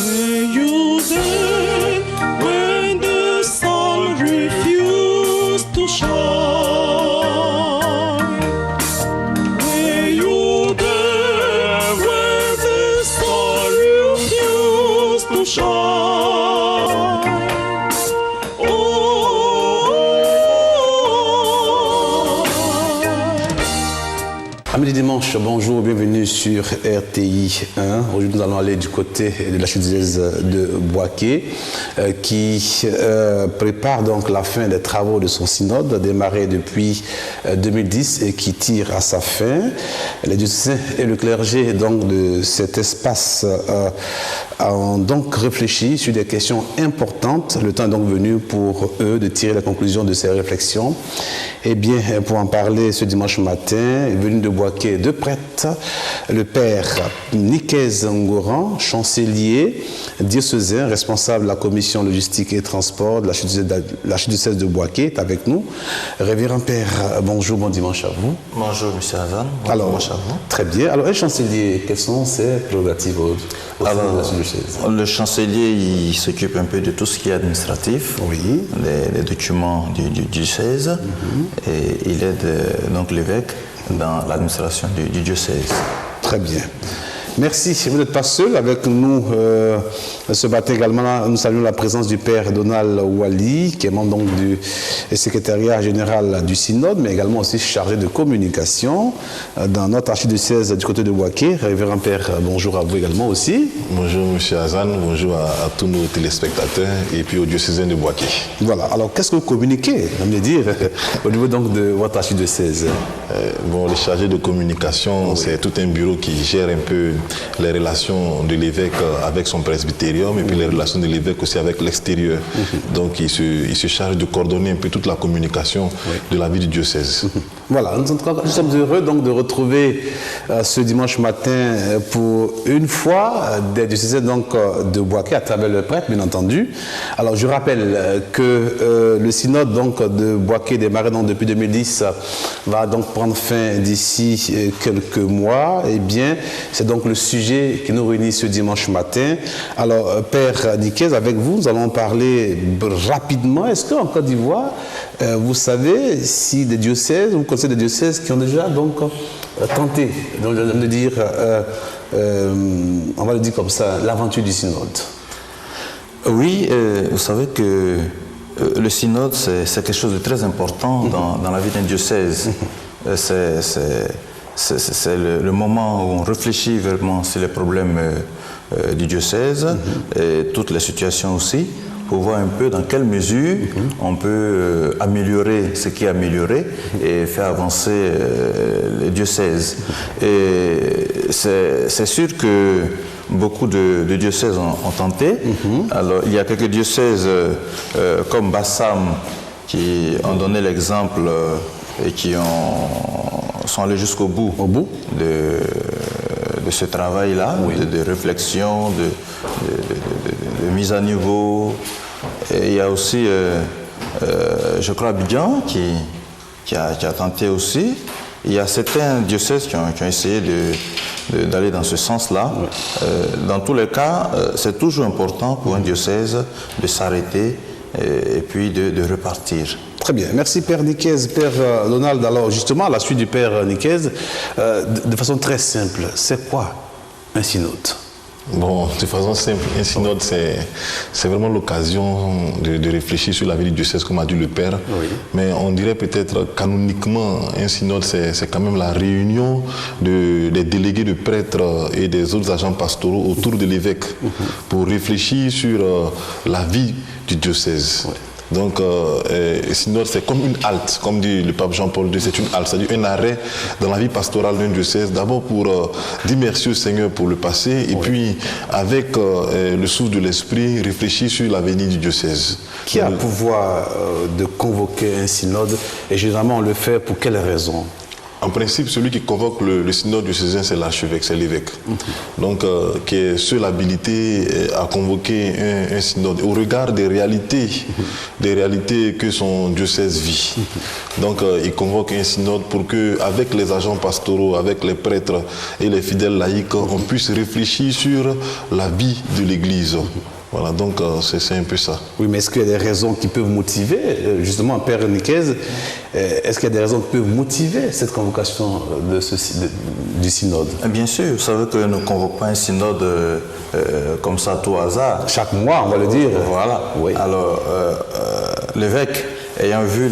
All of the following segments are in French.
Were you there when the sun refused to shine? Were you there when the sun refused to shine? Amis du dimanche, bonjour, bienvenue sur RTI 1. Aujourd'hui, nous allons aller du côté de l'archidiocèse de Bouaké qui prépare donc la fin des travaux de son synode démarré depuis 2010 et qui tire à sa fin. Les diocésains et le clergé donc de cet espace ont donc réfléchi sur des questions importantes. Le temps est donc venu pour eux de tirer les conclusions de ces réflexions. Eh bien, pour en parler ce dimanche matin, est venu de Bouaké deux prêtres, le père Nikez Ngoran, chancelier diocésain, responsable de la commission logistique et transport de l'archidiocèse de Bouaké, est avec nous. Révérend père, bonjour, bon dimanche à vous. Bonjour, monsieur Hazan. Bon dimanche à vous. Très bien. Alors, un chancelier, quelles sont ses prérogatives au sein de l'archidiocèse? Le chancelier, il s'occupe un peu de tout ce qui est administratif, oui, les documents du diocèse, et il aide donc l'évêque dans l'administration du diocèse. Très bien. Merci. Vous n'êtes pas seul avec nous ce matin également. Nous saluons la présence du père Donald Wali, qui est membre donc du secrétariat général du synode, mais également aussi chargé de communication dans notre archidiocèse du côté de Bouaké. Révérend père, bonjour à vous également aussi. Bonjour monsieur Hazan, bonjour à tous nos téléspectateurs et puis aux diocésains de Bouaké. Voilà. Alors qu'est-ce que vous communiquez, on me dire, au niveau donc de votre archidiocèse? Bon, le chargé de communication, oui, c'est tout un bureau qui gère un peu les relations de l'évêque avec son presbytérium et puis les relations de l'évêque aussi avec l'extérieur. Donc il se charge de coordonner un peu toute la communication de la vie du diocèse. Voilà, nous sommes heureux donc de retrouver ce dimanche matin pour une fois des diocésains donc de Bouaké à travers le prêtre, bien entendu. Alors je rappelle que le synode donc de Bouaké démarré donc depuis 2010 va donc prendre fin d'ici quelques mois. Eh bien, c'est donc le sujet qui nous réunit ce dimanche matin. Alors, père Nikez, avec vous, nous allons parler rapidement. Est-ce qu'en Côte d'Ivoire, vous savez si des diocèses, vous connaissez des diocèses qui ont déjà donc tenté de dire, on va le dire comme ça, l'aventure du synode? Oui, vous savez que le synode, c'est quelque chose de très important dans la vie d'un diocèse. C'est le moment où on réfléchit vraiment sur les problèmes du diocèse et toutes les situations aussi, pour voir un peu dans quelle mesure on peut améliorer ce qui est amélioré et faire avancer le diocèse. Et c'est sûr que beaucoup de diocèses ont tenté. Alors, il y a quelques diocèses comme Bassam qui ont donné l'exemple et qui sont allés jusqu'au bout, de ce travail-là, de réflexion, de mise à niveau. Et il y a aussi, je crois, Abidjan qui a tenté aussi. Il y a certains diocèses qui ont essayé d'aller dans ce sens-là. Dans tous les cas, c'est toujours important pour un diocèse de s'arrêter et puis de repartir. Très bien. Merci Père Nikez. Père Donald, alors justement, à la suite du Père Nikez, de façon très simple, c'est quoi un synode? Bon, de façon simple, un synode, c'est vraiment l'occasion de réfléchir sur la vie du diocèse, comme a dit le Père. Oui. Mais on dirait peut-être canoniquement, un synode, c'est quand même la réunion des délégués de prêtres et des autres agents pastoraux autour de l'évêque pour réfléchir sur la vie du diocèse. Oui. Donc, synode, c'est comme une halte, comme dit le pape Jean-Paul II, c'est une halte, c'est-à-dire un arrêt dans la vie pastorale d'un diocèse, d'abord pour dire merci au Seigneur pour le passé, et puis, avec le souffle de l'esprit, réfléchir sur l'avenir du diocèse. Qui a le pouvoir de convoquer un synode, et généralement on le fait pour quelles raisons? En principe, celui qui convoque le synode diocésain, c'est l'archevêque, c'est l'évêque. Donc, qui est seul habilité à convoquer un synode au regard des réalités que son diocèse vit. Donc, il convoque un synode pour que, avec les agents pastoraux, avec les prêtres et les fidèles laïcs, on puisse réfléchir sur la vie de l'Église. Voilà, donc c'est un peu ça. Oui, mais est-ce qu'il y a des raisons qui peuvent motiver, justement, Père Nicaise, est-ce qu'il y a des raisons qui peuvent motiver cette convocation du synode? Bien sûr, vous savez que nous ne convoquons pas un synode comme ça, tout hasard. Chaque mois, on va le dire. Voilà. Oui. Alors, l'évêque, ayant vu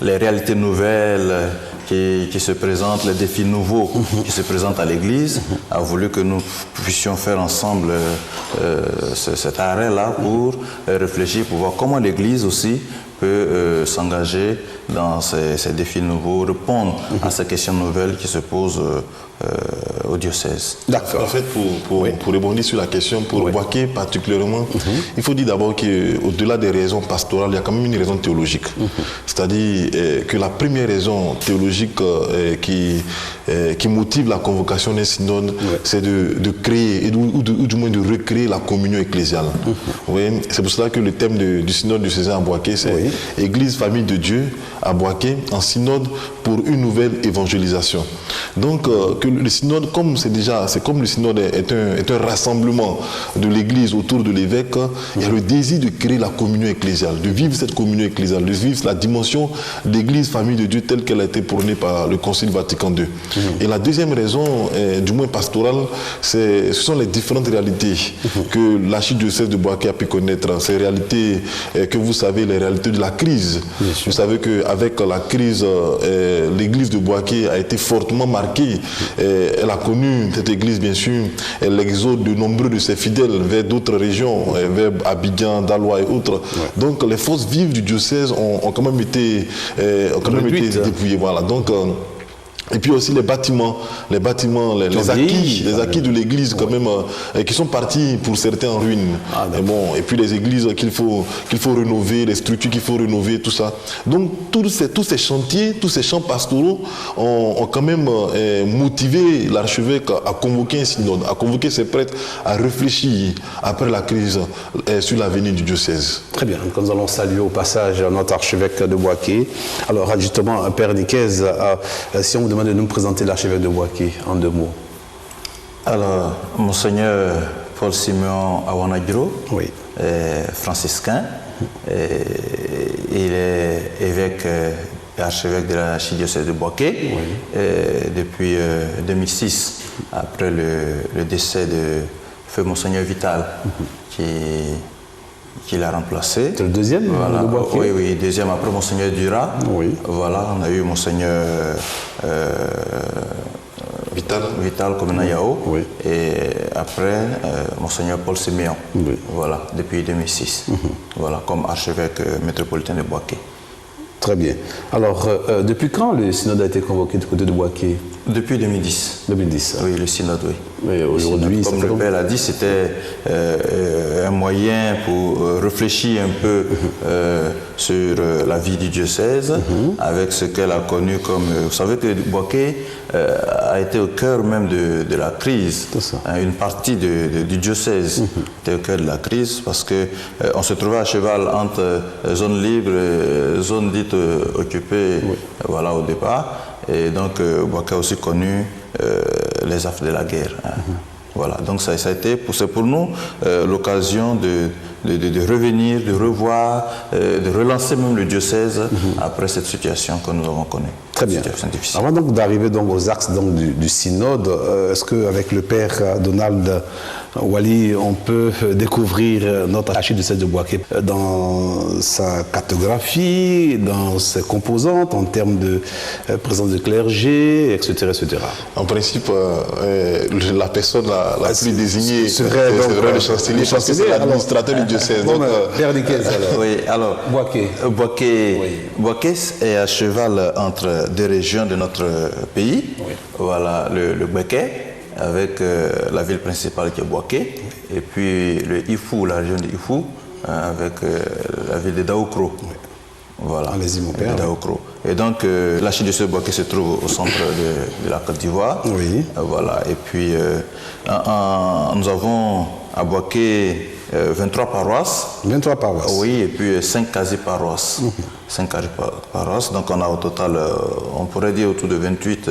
les réalités nouvelles qui se présentent, les défis nouveaux qui se présentent à l'Église, a voulu que nous puissions faire ensemble cet arrêt-là pour réfléchir, pour voir comment l'Église aussi peut s'engager dans ces défis nouveaux, répondre à ces questions nouvelles qui se posent au diocèse. D'accord. En fait, pour rebondir sur la question, pour Boaké particulièrement, il faut dire d'abord qu'au-delà des raisons pastorales, il y a quand même une raison théologique. C'est-à-dire que la première raison théologique qui motive la convocation d'un synode, c'est de créer, ou du moins de recréer la communion ecclésiale. C'est pour cela que le thème du synode du César à Boaké, c'est Église, famille de Dieu à Boaké, en synode pour une nouvelle évangélisation. Donc, que le synode, c'est comme le synode est un rassemblement de l'Église autour de l'évêque, il y a le désir de créer la communion ecclésiale, de vivre cette communion ecclésiale, de vivre la dimension d'Église, famille de Dieu telle qu'elle a été prônée par le Concile Vatican II. Et la deuxième raison, du moins pastorale, ce sont les différentes réalités que l'archidiocèse de Boaké a pu connaître. Ces réalités que vous savez, les réalités de la crise. Vous savez qu'avec la crise, l'église de Boaké a été fortement marquée. Elle a connu, cette église bien sûr, l'exode de nombreux de ses fidèles vers d'autres régions, vers Abidjan, Daloa et autres. Donc les forces vives du diocèse ont quand même été dépouillées. Voilà. Donc, et puis aussi les bâtiments, les acquis de l'église quand même, qui sont partis pour certains en ruine. Et puis les églises qu'il faut rénover, les structures qu'il faut rénover, tout ça. Donc tous ces chantiers, tous ces champs pastoraux ont quand même motivé l'archevêque à convoquer un synode, à convoquer ses prêtres à réfléchir après la crise sur l'avenir du diocèse. Très bien, donc nous allons saluer au passage notre archevêque de Boaké. Alors justement, Père Nicaise, si on vous demande de nous présenter l'archevêque de Boaké en 2 mots. Alors, Monseigneur Paul Simeon Awanagiro est franciscain. Il est évêque et archevêque de l'archidiocèse de Boaké depuis 2006, après le décès de feu Monseigneur Vital, qui l'a remplacé. C'est le deuxième de Boaké? Oui, deuxième après Monseigneur Dura. Voilà, on a eu Monseigneur Vital Komena Yao. Et après, Monseigneur Paul Simeon. Voilà, depuis 2006. Voilà, comme archevêque métropolitain de Boaké. Très bien. Alors, depuis quand le synode a été convoqué du côté de Boaké? Depuis 2010. 2010. Oui, le synode, oui. Mais aujourd'hui, comme le Père l'a dit, c'était un moyen pour réfléchir un peu sur la vie du diocèse, avec ce qu'elle a connu comme... Vous savez que Boaké a été au cœur même de la crise. Une partie du diocèse était au cœur de la crise parce qu'on se trouvait à cheval entre zone libre et zone dite occupée, voilà, au départ. Et donc, Boaké a aussi connu les affres de la guerre. Voilà, donc ça a été, c'est pour nous l'occasion de revenir, de revoir, de relancer même le diocèse après cette situation que nous avons connue. Très bien. Avant donc d'arriver aux axes donc, du synode, est-ce qu'avec le Père Donald Wali, on peut découvrir notre archidiocèse de Boaké dans sa cartographie, dans ses composantes, en termes de présence de clergé, etc. etc. En principe, la personne la plus désignée serait le chancelier, parce que c'est l'administrateur du diocèse. Père Nicaise, alors. Oui, alors, Boaké est à cheval entre 2 régions de notre pays. Voilà, le Béké, avec la ville principale qui est Boaké, et puis le Ifou, la région de Ifou, avec la ville de Daoukro. Voilà. Allez-y, mon père. Daoukro. Et donc, l'archidiocèse de Bouaké se trouve au centre de la Côte d'Ivoire. Oui. Voilà. Et puis, nous avons à Bouaké 23 paroisses. 23 paroisses. Oui, et puis 5 quasi-paroisses. 5 quasi-paroisses. Donc, on a au total, on pourrait dire autour de 28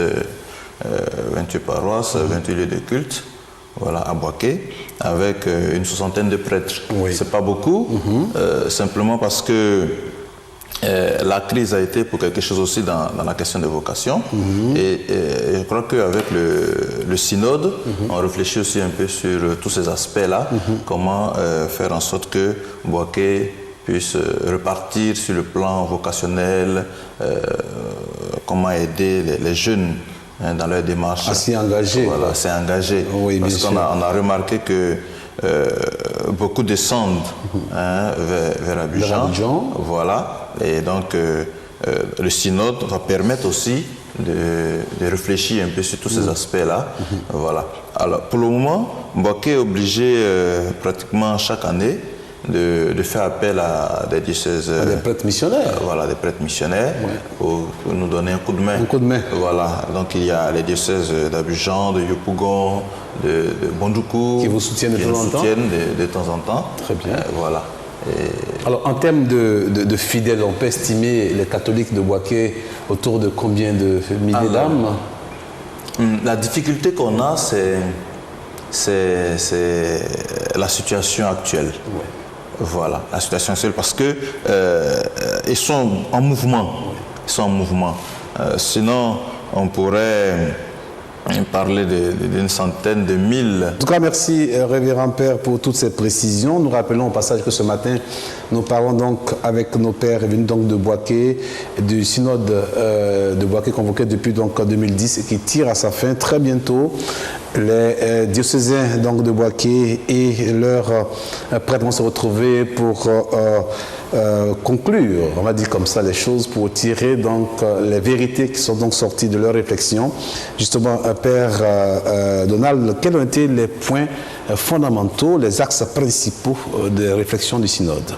paroisses, 28 lieux de culte. Voilà, à Bouaké, avec une soixantaine de prêtres. Oui. C'est pas beaucoup, simplement parce que la crise a été pour quelque chose aussi dans la question des vocations. Et je crois qu'avec le synode, on réfléchit aussi un peu sur tous ces aspects-là, comment faire en sorte que Bouaké puisse repartir sur le plan vocationnel, comment aider les jeunes dans leur démarche. À s'y engager. Voilà, s'y engager. Oui, parce qu'on a remarqué que beaucoup descendent vers Abidjan. Voilà. Et donc, le synode va permettre aussi de réfléchir un peu sur tous ces aspects-là. Voilà. Alors, pour le moment, Bouaké est obligé pratiquement chaque année de faire appel à des diocèses. Des prêtres missionnaires. Voilà, des prêtres missionnaires pour nous donner un coup de main. Un coup de main. Voilà, donc il y a les diocèses d'Abidjan, de Yopougon, de Bondoukou. Qui vous soutiennent de temps en temps. De temps en temps. Très bien. Voilà. Alors, en termes de fidèles, on peut estimer les catholiques de Bouaké autour de combien de milliers d'âmes? La difficulté qu'on a, c'est la situation actuelle. Ouais. Voilà, la situation actuelle, parce que ils sont en mouvement. Ils sont en mouvement. Sinon, on pourrait parler d'une centaine de mille. En tout cas, merci, Révérend Père, pour toutes ces précisions. Nous rappelons au passage que ce matin, nous parlons donc avec nos pères venus donc de Bouaké, du synode de Bouaké convoqué depuis donc 2010 et qui tire à sa fin très bientôt. Les diocésains donc de Bouaké et leurs prêtres vont se retrouver pour conclure, on va dire comme ça les choses, pour tirer donc les vérités qui sont donc sorties de leur réflexion. Justement, Père Donald, quels ont été les points fondamentaux, les axes principaux de réflexion du synode?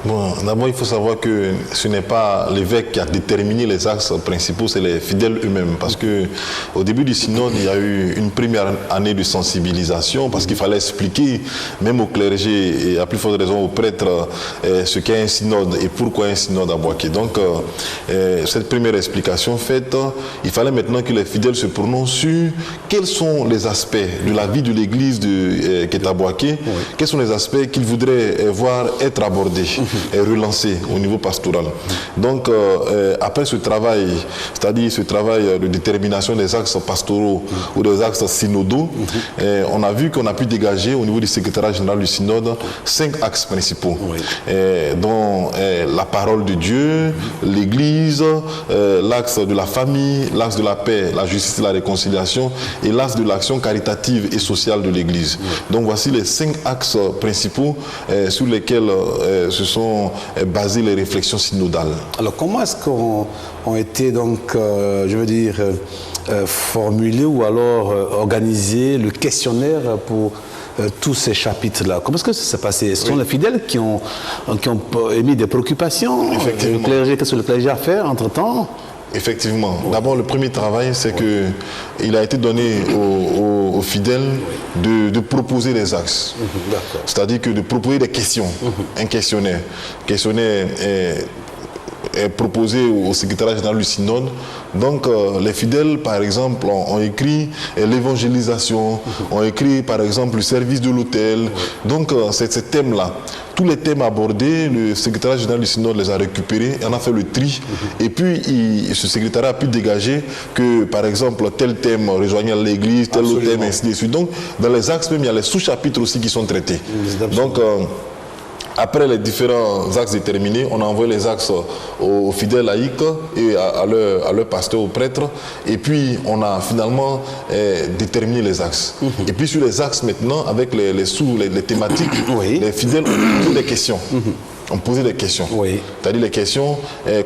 Bon, d'abord, il faut savoir que ce n'est pas l'évêque qui a déterminé les axes principaux, c'est les fidèles eux-mêmes. Parce que au début du synode, il y a eu une première année de sensibilisation, parce qu'il fallait expliquer, même au clergé et à plus forte raison aux prêtres, ce qu'est un synode et pourquoi un synode à Bouaké. Donc, cette première explication faite, il fallait maintenant que les fidèles se prononcent sur quels sont les aspects de la vie de l'Église qui est à Bouaké, quels sont les aspects qu'ils voudraient voir être abordés et relancé au niveau pastoral. Donc, après ce travail, c'est-à-dire ce travail de détermination des axes pastoraux ou des axes synodaux, on a vu qu'on a pu dégager au niveau du secrétariat général du synode 5 axes principaux, dont la parole de Dieu, l'Église, l'axe de la famille, l'axe de la paix, la justice et la réconciliation, et l'axe de l'action caritative et sociale de l'Église. Donc, voici les 5 axes principaux sur lesquels se sont basées les réflexions synodales. Alors, comment est-ce qu'ont été donc, je veux dire, formulés ou alors organisés le questionnaire pour tous ces chapitres-là? Comment est-ce que ça s'est passé? Ce sont les fidèles qui ont émis des préoccupations? Effectivement. Qu'est-ce que le clergé a fait entre-temps? Effectivement. D'abord, le premier travail, c'est qu'il a été donné aux fidèles de proposer des axes. C'est-à-dire que de proposer des questions. Un questionnaire. Questionnaire est proposé au secrétariat général du synode. Donc, les fidèles, par exemple, ont écrit l'évangélisation, ont écrit, par exemple, le service de l'autel. Donc, ces thèmes-là, tous les thèmes abordés, le secrétariat général du synode les a récupérés, on a fait le tri. Et puis, ce secrétariat a pu dégager que, par exemple, tel thème rejoignait l'Église, tel autre thème, ainsi de suite. Donc, dans les axes même, il y a les sous-chapitres aussi qui sont traités. Donc, après les différents axes déterminés, on a envoyé les axes aux fidèles laïcs et à leurs pasteurs, aux prêtres. Et puis, on a finalement déterminé les axes. Et puis, sur les axes maintenant, avec les thématiques, les fidèles ont posé des questions. on posait des questions. Oui. C'est-à-dire les questions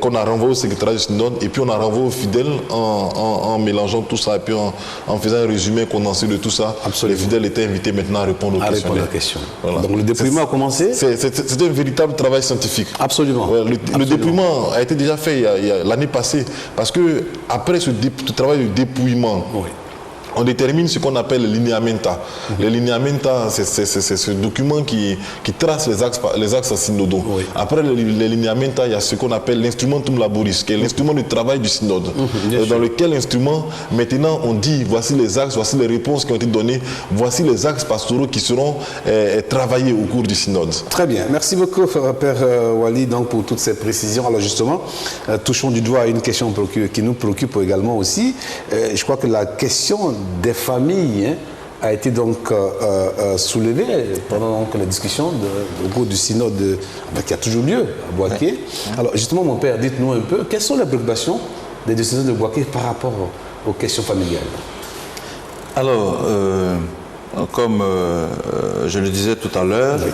qu'on a renvoyées au secrétaire du synode et puis on a renvoyé aux fidèles en mélangeant tout ça et puis en faisant un résumé condensé de tout ça. Absolument. Les fidèles étaient invités maintenant à répondre aux questions. Voilà. Donc le dépouillement a commencé. C'était un véritable travail scientifique. Absolument. Ouais, le dépouillement a été déjà fait l'année passée parce que après ce travail de dépouillement, Oui. on détermine ce qu'on appelle le lineamenta. Le lineamenta, c'est ce document qui trace les axes synodaux. Oui. Après le lineamenta, il y a ce qu'on appelle l'instrumentum laboris, qui est l'instrument de travail du synode. Dans lequel instrument, maintenant, on dit voici les axes, voici les réponses qui ont été données, voici les axes pastoraux qui seront travaillés au cours du synode. Très bien. Merci beaucoup, Père Wali, donc, pour toutes ces précisions. Alors justement, touchons du doigt une question qui nous préoccupe également aussi. Je crois que la question des familles a été donc soulevée pendant donc, la discussion au cours du synode qui a toujours lieu à Boaké. Ouais. Alors justement, mon père, dites-nous un peu, quelles sont les préoccupations des diocèses de Boaké par rapport aux questions familiales? Alors, comme je le disais tout à l'heure, oui.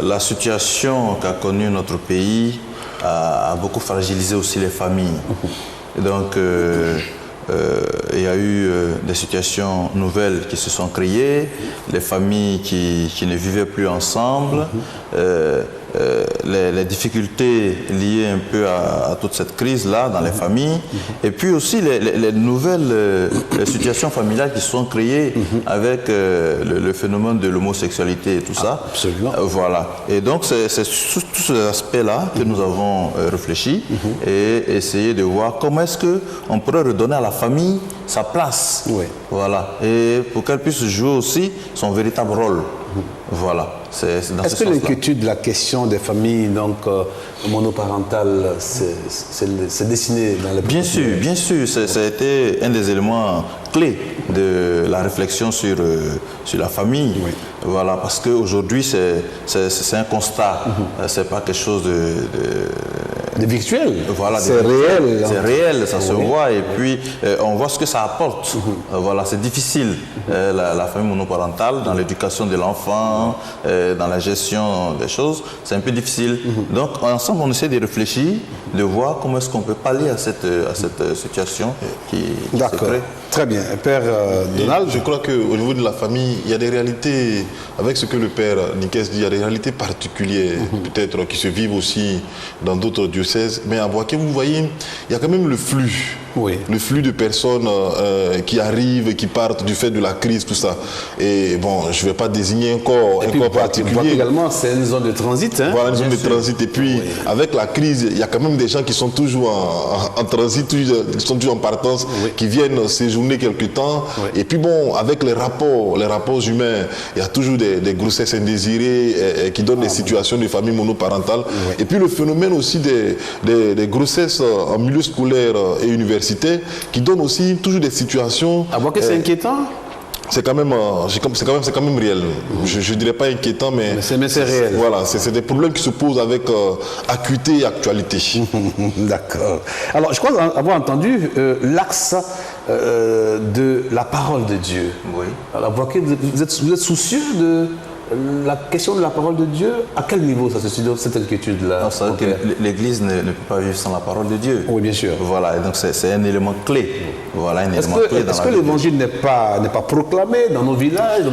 La situation qu'a connue notre pays a beaucoup fragilisé aussi les familles. Et donc, il y a eu des situations nouvelles qui se sont créées, les familles qui ne vivaient plus ensemble, les difficultés liées un peu à toute cette crise-là dans les familles, et puis aussi les nouvelles situations familiales qui se sont créées avec le phénomène de l'homosexualité et tout ça. Absolument. Voilà. Et donc, c'est tous ces aspects-là que nous avons réfléchi et essayé de voir comment est-ce qu'on pourrait redonner à la famille sa place. Oui. Voilà. Et pour qu'elle puisse jouer aussi son véritable rôle. Voilà. Est-ce que l'inquiétude de la question des familles donc, monoparentales s'est dessinée dans les... Bien sûr. Ça a été un des éléments clés de la réflexion sur la famille. Oui. Voilà, parce qu'aujourd'hui, c'est un constat. C'est pas quelque chose de virtuel. Voilà, c'est réel. C'est réel, ça se voit. Et puis, on voit ce que ça apporte. Voilà, c'est difficile, la famille monoparentale, dans l'éducation de l'enfant, dans la gestion des choses, c'est un peu difficile. Donc, ensemble, on essaie de réfléchir, de voir comment est-ce qu'on peut pallier à cette situation qui se crée. Très bien. Père Donald? Je crois qu'au niveau de la famille, il y a des réalités, avec ce que le Père Niquez dit, il y a des réalités particulières, peut-être, qui se vivent aussi dans d'autres diocèses. Mais à Boaké, vous voyez, il y a quand même le flux. Oui. Le flux de personnes qui arrivent, qui partent du fait de la crise, tout ça. Et bon, je ne vais pas désigner un corps particulier. Boaké également, c'est une zone de transit. Hein? Voilà, une zone de transit. Et puis, avec la crise, il y a quand même des gens qui sont toujours en transit, qui sont toujours en partance, qui viennent séjourner quelque temps. Et puis bon, avec les rapports humains, il y a toujours des grossesses indésirées qui donnent des situations de famille monoparentale. Et puis le phénomène aussi des grossesses en milieu scolaire et universitaire qui donnent aussi toujours des situations... À Boaké, c'est inquiétant? C'est quand même réel. Je ne dirais pas inquiétant, mais c'est réel. Voilà, c'est des problèmes qui se posent avec acuité et actualité. D'accord. Alors, je crois avoir entendu l'axe de la parole de Dieu. Oui. Alors, vous êtes soucieux de la question de la parole de Dieu? À quel niveau ça se situe, cette inquiétude-là? L'Église ne peut pas vivre sans la parole de Dieu. Oui, bien sûr. Voilà, et donc c'est un élément clé. Voilà, un élément clé dans la vie. Est-ce que l'évangile n'est pas proclamé dans nos villages,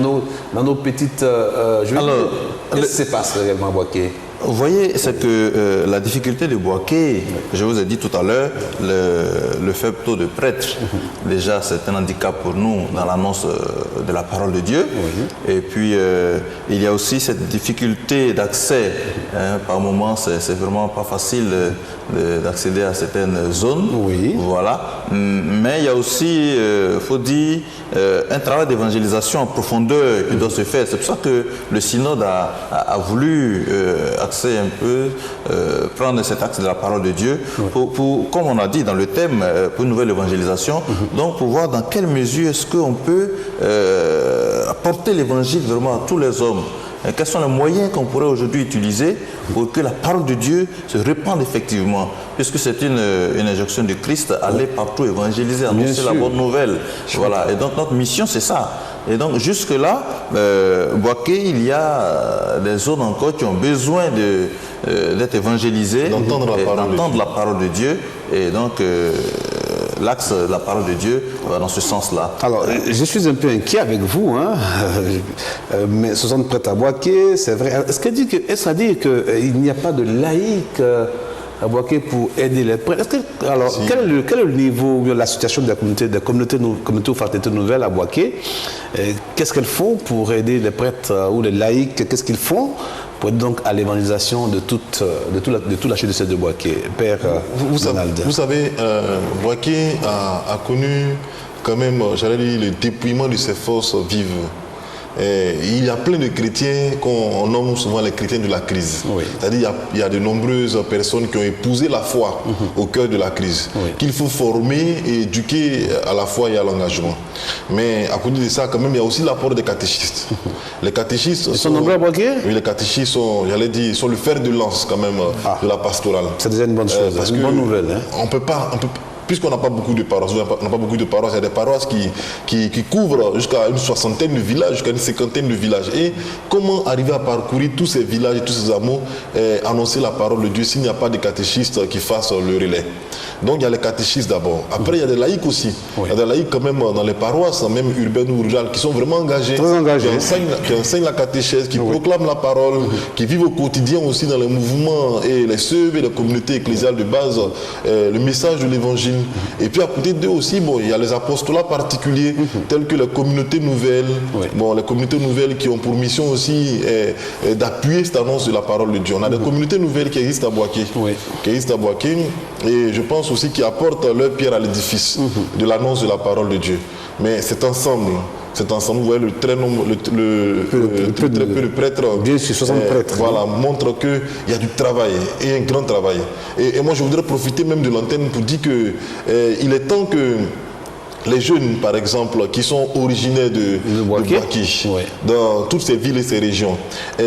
dans nos petites... Alors, qu'est-ce qui se passe réellement à Boaké? Vous voyez, c'est que la difficulté de Boaké, je vous ai dit tout à l'heure, le faible taux de prêtres, déjà c'est un handicap pour nous dans l'annonce de la parole de Dieu. Et puis il y a aussi cette difficulté d'accès. Par moments, c'est vraiment pas facile d'accéder à certaines zones. Voilà. Mais il y a aussi, faut dire, un travail d'évangélisation en profondeur qui doit se faire. C'est pour ça que le synode a voulu un peu, prendre cet axe de la parole de Dieu pour, comme on a dit dans le thème, pour une nouvelle évangélisation, donc pour voir dans quelle mesure est-ce qu'on peut apporter l'évangile vraiment à tous les hommes. Et quels sont les moyens qu'on pourrait aujourd'hui utiliser pour que la parole de Dieu se répande effectivement, puisque c'est une injonction de Christ, aller partout évangéliser, annoncer la bonne nouvelle. Voilà. Et donc notre mission c'est ça, Et donc jusque-là, Boaké, il y a des zones encore qui ont besoin d'être évangélisées, d'entendre la parole de Dieu. Et donc l'axe de la parole de Dieu va dans ce sens-là. Alors, je suis un peu inquiet avec vous, hein. Mais 60 prêtres à Boaké, c'est vrai. Est-ce à dire qu'il n'y a pas de laïcs à Boaké pour aider les prêtres? Alors, quel est le niveau, la situation des communautés ou fraternités nouvelles à Boaké? Qu'est-ce qu'elles font pour aider les prêtres ou les laïcs? Qu'est-ce qu'ils font pour aider donc à l'évangélisation de toute l'archidiocèse de Boaké? Père Donald. Vous savez, Boaké a connu quand même, j'allais dire, le dépouillement de ses forces vives. Et il y a plein de chrétiens qu'on nomme souvent les chrétiens de la crise. Oui. C'est-à-dire il y a de nombreuses personnes qui ont épousé la foi au cœur de la crise, qu'il faut former et éduquer à la foi et à l'engagement. Mais à côté de ça, quand même, il y a aussi l'apport des catéchistes. Les catéchistes Ils sont nombreux à Boaké? Oui, les catéchistes sont, j'allais dire, sont le fer de lance quand même de la pastorale. C'est déjà une bonne chose, Parce une que bonne nouvelle. Hein? On peut pas, puisqu'on n'a pas beaucoup de paroisses, il y a des paroisses qui couvrent jusqu'à une soixantaine de villages, jusqu'à une cinquantaine de villages. Et comment arriver à parcourir tous ces villages et tous ces hameaux, annoncer la parole de Dieu s'il n'y a pas de catéchistes qui fassent le relais? Donc il y a les catéchistes d'abord. Après il y a des laïcs aussi. Oui. Il y a des laïcs quand même dans les paroisses, même urbaines ou rurales, qui sont vraiment engagés. Très engagés. Qui enseignent la catéchèse, qui proclament la parole, qui vivent au quotidien aussi dans les mouvements et les sœurs et les communautés ecclésiales de base, le message de l'évangile. Et puis à côté d'eux aussi, bon, il y a les apostolats particuliers, tels que les communautés nouvelles. Bon, les communautés nouvelles qui ont pour mission aussi d'appuyer cette annonce de la parole de Dieu. On a des communautés nouvelles qui existent à Boaké. Et je pense aussi qu'ils apportent leur pierre à l'édifice de l'annonce de la parole de Dieu. Mais cet ensemble, vous voyez le très nombre, très peu de prêtres, bien sûr, 60 prêtres, voilà, montre qu'il y a du travail, et un grand travail. Et moi, je voudrais profiter même de l'antenne pour dire qu'il est temps que les jeunes, par exemple, qui sont originaires de Boaké, dans toutes ces villes et ces régions,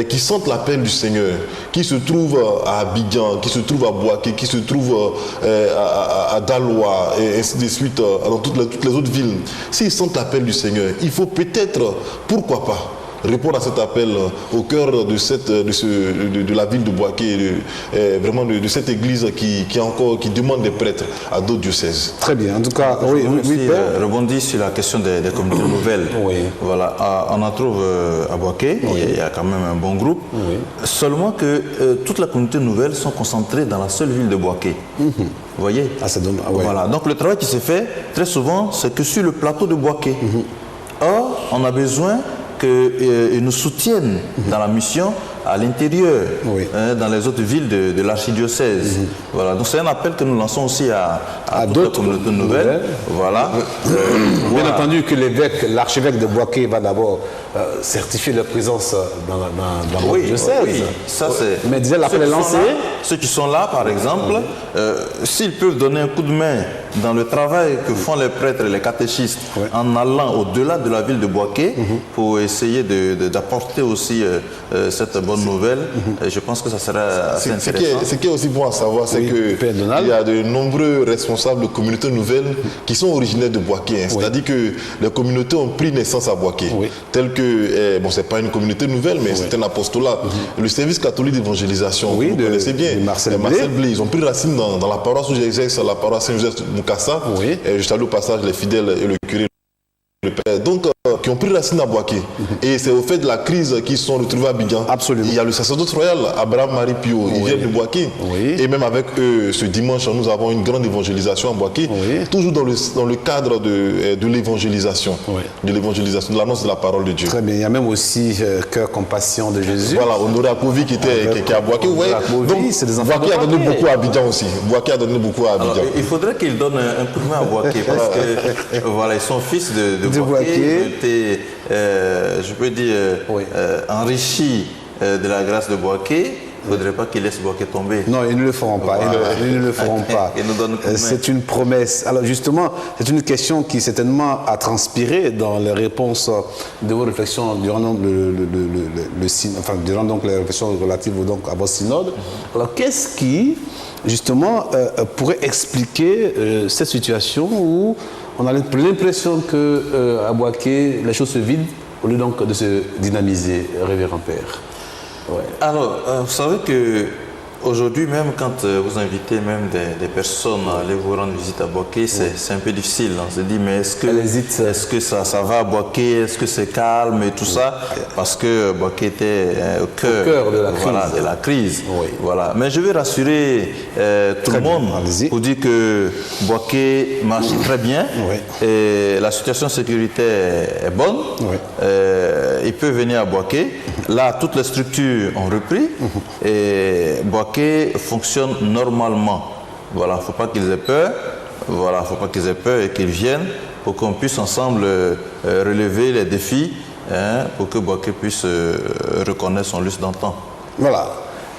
qui sentent l'appel du Seigneur, qui se trouvent à Abidjan, qui se trouvent à Boaké, qui se trouvent à Daloa, et ainsi de suite, dans toutes les autres villes, s'ils sentent l'appel du Seigneur, il faut peut-être, pourquoi pas, répondre à cet appel au cœur de la ville de Boaké, vraiment de cette église qui demande des prêtres à d'autres diocèses. Très bien. En tout cas, je rebondis sur la question des communautés nouvelles. Voilà, on en trouve à Boaké, il y a quand même un bon groupe. Seulement que toutes les communautés nouvelles sont concentrées dans la seule ville de Boaké. Vous voyez? Voilà. Donc le travail qui se fait très souvent, c'est que sur le plateau de Boaké. Or, on a besoin qu'ils nous soutiennent dans la mission à l'intérieur, dans les autres villes de l'archidiocèse. Voilà. Donc c'est un appel que nous lançons aussi à d'autres communautés nouvelles. Voilà. Bien entendu que l'archevêque de Boaké va d'abord certifier leur présence dans le diocèse. Ça c'est. Mais déjà l'appel est lancé. Ceux qui sont là, par exemple, s'ils peuvent donner un coup de main dans le travail que font les prêtres et les catéchistes en allant au-delà de la ville de Boaké pour essayer d'apporter aussi cette bonne nouvelle, je pense que ça serait assez intéressant. Ce qui est aussi bon à savoir, c'est qu'il y a de nombreux responsables de communautés nouvelles qui sont originaires de Boaké. C'est-à-dire que les communautés ont pris naissance à Boaké. Tel que, bon, c'est pas une communauté nouvelle, mais c'est un apostolat. Le service catholique d'évangélisation, vous connaissez bien, Marcel Blé. Ils ont pris racine dans la paroisse où j'exerce, la paroisse Saint-Joseph Moukassa. Et je salue au passage les fidèles et le curé. Donc, qui ont pris racine à Boaké. Et c'est au fait de la crise qu'ils se sont retrouvés à Abidjan. Absolument. Il y a le sacerdoce royal, Abraham Marie Pio, il vient de Boaké. Et même avec eux, ce dimanche, nous avons une grande évangélisation à Boaké, toujours dans le cadre de l'évangélisation, de l'annonce de la parole de Dieu. Très bien. Il y a même aussi Cœur Compassion de Jésus. Voilà, Honoré Akovi qui est à Boaké. Donc, Boaké a donné beaucoup à Abidjan aussi. Boaké a donné beaucoup à Abidjan. Alors, il faudrait qu'il donne un coup de main à Boaké parce que voilà, ils sont fils de Boaké. Je peux dire, enrichi de la grâce de Boaké. Il ne faudrait pas qu'ils laissent Boaké tomber. Non, ils ne le feront pas. Ils ne le feront pas. C'est une promesse. Alors justement, c'est une question qui certainement a transpiré dans les réponses de vos réflexions durant donc les réflexions relatives à votre synode. Alors qu'est-ce qui, justement, pourrait expliquer cette situation où on a l'impression qu'à Boaké, les choses se vident au lieu donc de se dynamiser, révérend Père. Ouais. Alors, vous savez que aujourd'hui, même quand vous invitez même des personnes à aller vous rendre visite à Boaké, c'est un peu difficile. On se dit, mais est-ce que ça va à Boaké? Est-ce que c'est calme et tout ça? Parce que Boaké était au cœur de la crise. Voilà, de la crise. Oui. Voilà. Mais je vais rassurer tout le monde pour dire que Boaké marche très bien. Oui. Et la situation sécuritaire est bonne. Oui. Il peut venir à Boaké. Là, toutes les structures ont repris. Et Boaké fonctionne normalement. Voilà, il ne faut pas qu'ils aient peur. Voilà, faut pas qu'ils aient peur et qu'ils viennent pour qu'on puisse ensemble relever les défis, pour que Boaké puisse reconnaître son lustre d'antan. Voilà.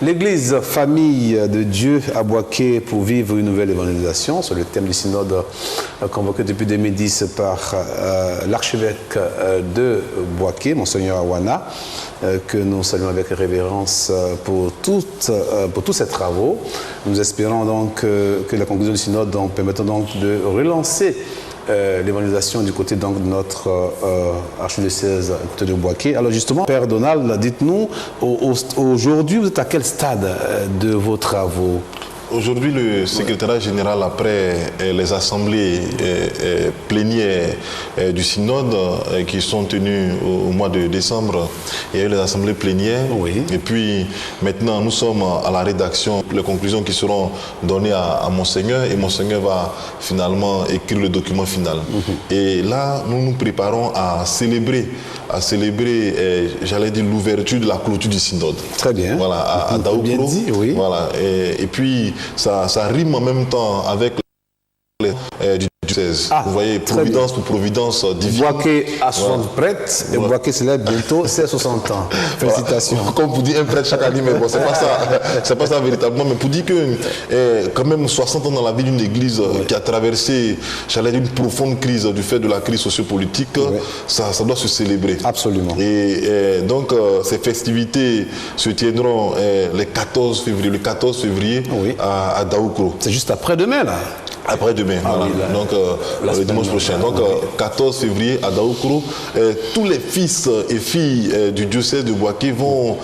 L'Église Famille de Dieu à Boaké pour vivre une nouvelle évangélisation, c'est le thème du synode convoqué depuis 2010 par l'archevêque de Boaké, Monseigneur Awana, que nous saluons avec révérence pour tous ces travaux. Nous espérons donc que la conclusion du synode permettra donc de relancer l'évangélisation du côté donc, de notre archidiocèse de Boaké. Alors justement, Père Donald, dites-nous, aujourd'hui, vous êtes à quel stade de vos travaux? Aujourd'hui, le secrétariat général, après les assemblées plénières du synode qui sont tenues au mois de décembre, il y a eu les assemblées plénières. Oui. Et puis maintenant, nous sommes à la rédaction, les conclusions qui seront données à Monseigneur, et Monseigneur va finalement écrire le document final. Et là, nous nous préparons à célébrer, j'allais dire, l'ouverture de la clôture du synode. Très bien. Voilà, à Daoukro. Bien dit, oui. Voilà, et puis ça rime en même temps avec du diocèse. Vous voyez, providence pour providence divine. Boaké a 60 prêtres et Boaké célèbre bientôt ses 60 ans. Félicitations. Voilà. Comme vous dites, un prêtre chaque année, mais bon, c'est pas ça véritablement. Mais pour dire que quand même 60 ans dans la vie d'une église qui a traversé, j'allais dire, une profonde crise du fait de la crise sociopolitique, ça doit se célébrer. Absolument. Et donc ces festivités se tiendront le 14 février à Daoukro. C'est juste après-demain là. Après-demain, voilà. Oui, là, donc le dimanche prochain. Donc 14 février à Daoukro, tous les fils et filles du diocèse de Boaké vont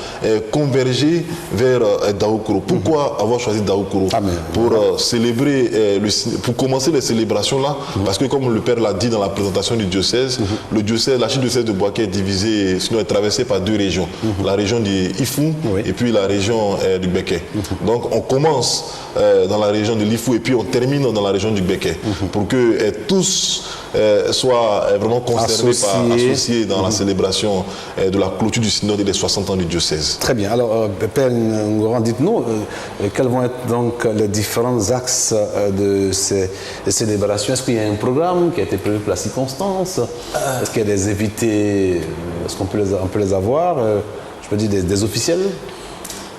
converger vers Daoukro. Pourquoi avoir choisi Daoukro? Pour célébrer, pour commencer les célébrations là, parce que comme le Père l'a dit dans la présentation du diocèse, le diocèse, l'archidiocèse de Boaké est divisé, sinon est traversé par deux régions. La région du Ifou et puis la région du Béké. Donc on commence dans la région de l'Ifou et puis on termine dans la région du Béké, pour que tous soient vraiment concernés, associés dans la célébration de la clôture du synode et des 60 ans du diocèse. Très bien. Alors, Père Ngoran, dites-nous, quels vont être donc les différents axes de ces célébrations? Est-ce qu'il y a un programme qui a été prévu pour la circonstance? Est-ce qu'il y a des invités? Est-ce qu'on peut les avoir? Je peux dire des officiels?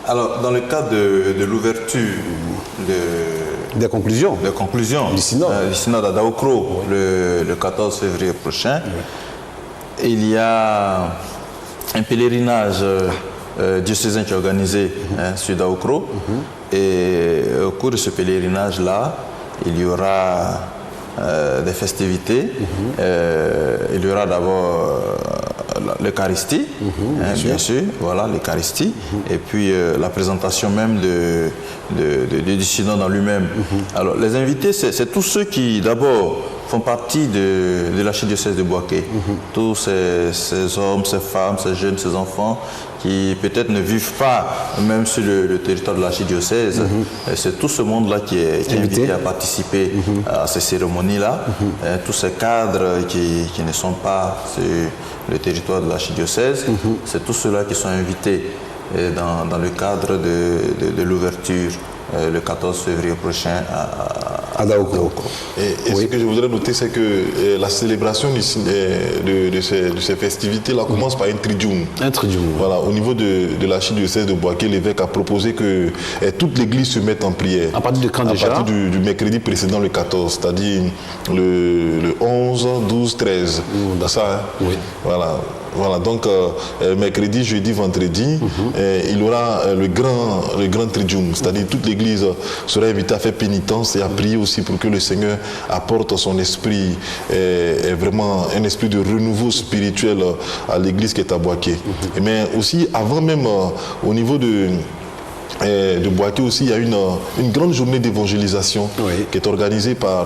Alors, dans le cadre de l'ouverture des conclusions du synode à Daoukro le 14 février prochain, il y a un pèlerinage diocésain qui est organisé sur Daoukro. Et au cours de ce pèlerinage-là, il y aura des festivités. Il y aura d'abord l'Eucharistie, bien sûr, voilà, l'Eucharistie, et puis la présentation même du synode en lui-même. Alors, les invités, c'est tous ceux qui, d'abord, font partie de l'archidiocèse de Boaké. Tous ces hommes, ces femmes, ces jeunes, ces enfants qui peut-être ne vivent pas même sur le territoire de l'archidiocèse. C'est tout ce monde-là qui est invité à participer à ces cérémonies-là. Tous ces cadres qui ne sont pas sur le territoire de l'archidiocèse, c'est tous ceux-là qui sont invités dans le cadre de l'ouverture le 14 février prochain à Daoukro. Et ce que je voudrais noter, c'est que la célébration de ces festivités-là commence par un tridium. Un tridium. Voilà, au niveau de l'archidiocèse de Boaké, l'évêque a proposé que toute l'église se mette en prière. À partir de quand déjà? À partir du mercredi précédent, le 14, c'est-à-dire le 11, 12, 13. Ça, Oui. Voilà. Voilà, donc mercredi, jeudi, vendredi, il y aura le grand triduum, c'est-à-dire toute l'Église sera invitée à faire pénitence et à prier aussi pour que le Seigneur apporte son esprit, vraiment un esprit de renouveau spirituel à l'Église qui est à Boaké. Mais aussi, avant même, au niveau de Boaké aussi, il y a une grande journée d'évangélisation qui est organisée par